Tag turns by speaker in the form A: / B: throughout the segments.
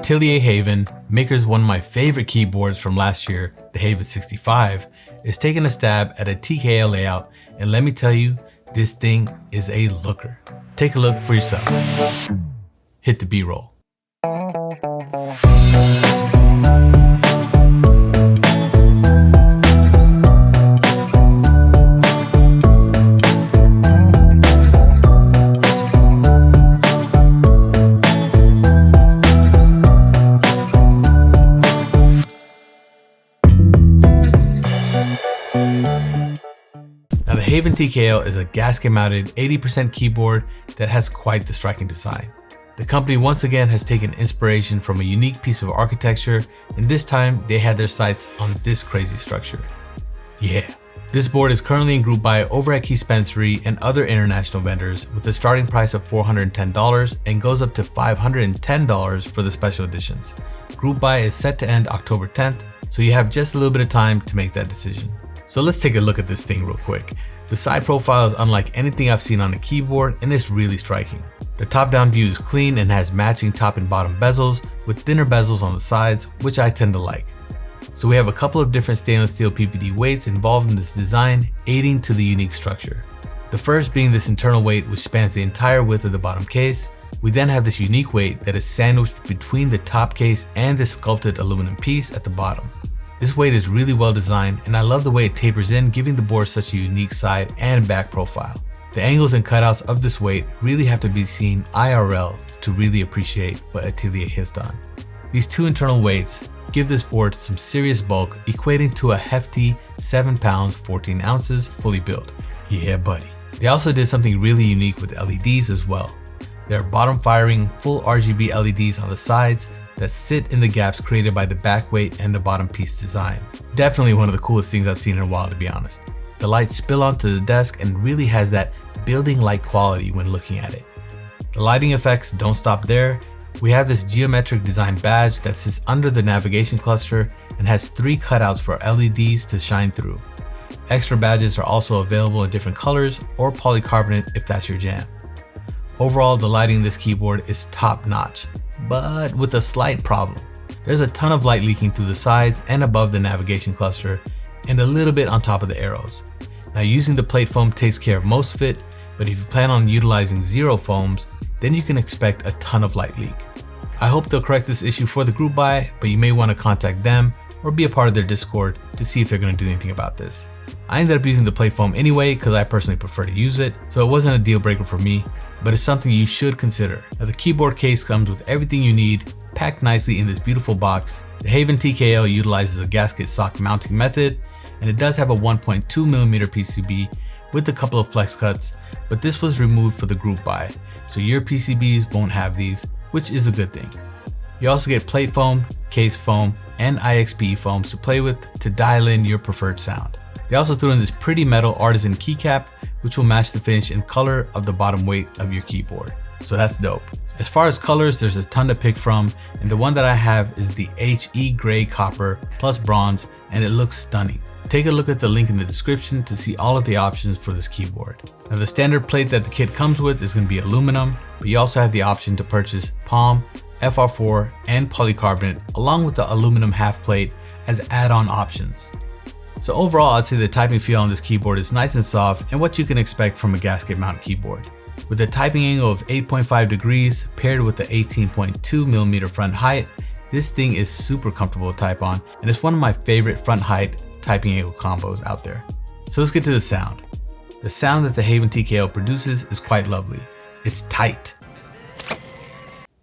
A: Atelier Haven, makers of one of my favorite keyboards from last year, the Haven 65, is taking a stab at a TKL layout, and let me tell you, this thing is a looker. Take a look for yourself. Hit the B-roll. Now the Haven TKL is a gasket-mounted 80% keyboard that has quite the striking design. The company once again has taken inspiration from a unique piece of architecture, and this time they had their sights on this crazy structure. Yeah, this board is currently in group buy over at Keyspensery and other international vendors with a starting price of $410 and goes up to $510 for the special editions. Group buy is set to end October 10th, so you have just a little bit of time to make that decision. So let's take a look at this thing real quick. The side profile is unlike anything I've seen on a keyboard, and it's really striking. The top-down view is clean and has matching top and bottom bezels with thinner bezels on the sides, which I tend to like. So we have a couple of different stainless steel PVD weights involved in this design, aiding to the unique structure. The first being this internal weight which spans the entire width of the bottom case. We then have this unique weight that is sandwiched between the top case and this sculpted aluminum piece at the bottom. This weight is really well designed, and I love the way it tapers in, giving the board such a unique side and back profile. The angles and cutouts of this weight really have to be seen IRL to really appreciate what Atelier has done. These two internal weights give this board some serious bulk, equating to a hefty 7 pounds 14 ounces fully built. Yeah buddy. They also did something really unique with LEDs as well. There are bottom firing full RGB LEDs on the sides that sit in the gaps created by the back weight and the bottom piece design. Definitely one of the coolest things I've seen in a while, to be honest. The lights spill onto the desk and really has that building-like quality when looking at it. The lighting effects don't stop there. We have this geometric design badge that sits under the navigation cluster and has 3 cutouts for LEDs to shine through. Extra badges are also available in different colors or polycarbonate if that's your jam. Overall, the lighting in this keyboard is top-notch, but with a slight problem. There's a ton of light leaking through the sides and above the navigation cluster, and a little bit on top of the arrows. Now using the plate foam takes care of most of it, but if you plan on utilizing zero foams, then you can expect a ton of light leak. I hope they'll correct this issue for the group buy, but you may want to contact them or be a part of their Discord to see if they're going to do anything about this. I ended up using the plate foam anyway because I personally prefer to use it, so it wasn't a deal breaker for me, but it's something you should consider. Now the keyboard case comes with everything you need, packed nicely in this beautiful box. The Haven TKL utilizes a gasket sock mounting method, and it does have a 1.2mm PCB with a couple of flex cuts, but this was removed for the group buy, so your PCBs won't have these, which is a good thing. You also get plate foam, case foam, and IXP foams to play with to dial in your preferred sound. They also threw in this pretty metal artisan keycap, which will match the finish and color of the bottom weight of your keyboard. So that's dope. As far as colors, there's a ton to pick from, and the one that I have is the HE Gray Copper plus Bronze, and it looks stunning. Take a look at the link in the description to see all of the options for this keyboard. Now the standard plate that the kit comes with is going to be aluminum, but you also have the option to purchase palm, FR4, and polycarbonate along with the aluminum half plate as add-on options. So overall, I'd say the typing feel on this keyboard is nice and soft and what you can expect from a gasket mount keyboard. With a typing angle of 8.5 degrees paired with the 18.2mm front height, this thing is super comfortable to type on, and it's one of my favorite front height typing angle combos out there. So let's get to the sound. The sound that the Haven TKL produces is quite lovely. It's tight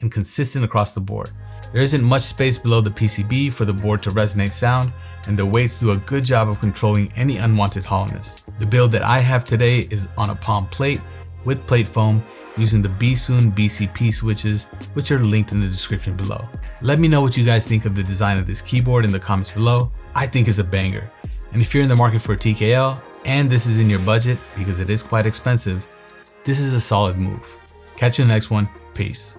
A: and consistent across the board. There isn't much space below the PCB for the board to resonate sound, and the weights do a good job of controlling any unwanted hollowness. The build that I have today is on a palm plate with plate foam using the BSoon BCP switches, which are linked in the description below. Let me know what you guys think of the design of this keyboard in the comments below. I think it's a banger. And if you're in the market for a TKL and this is in your budget, because it is quite expensive, this is a solid move. Catch you in the next one. Peace.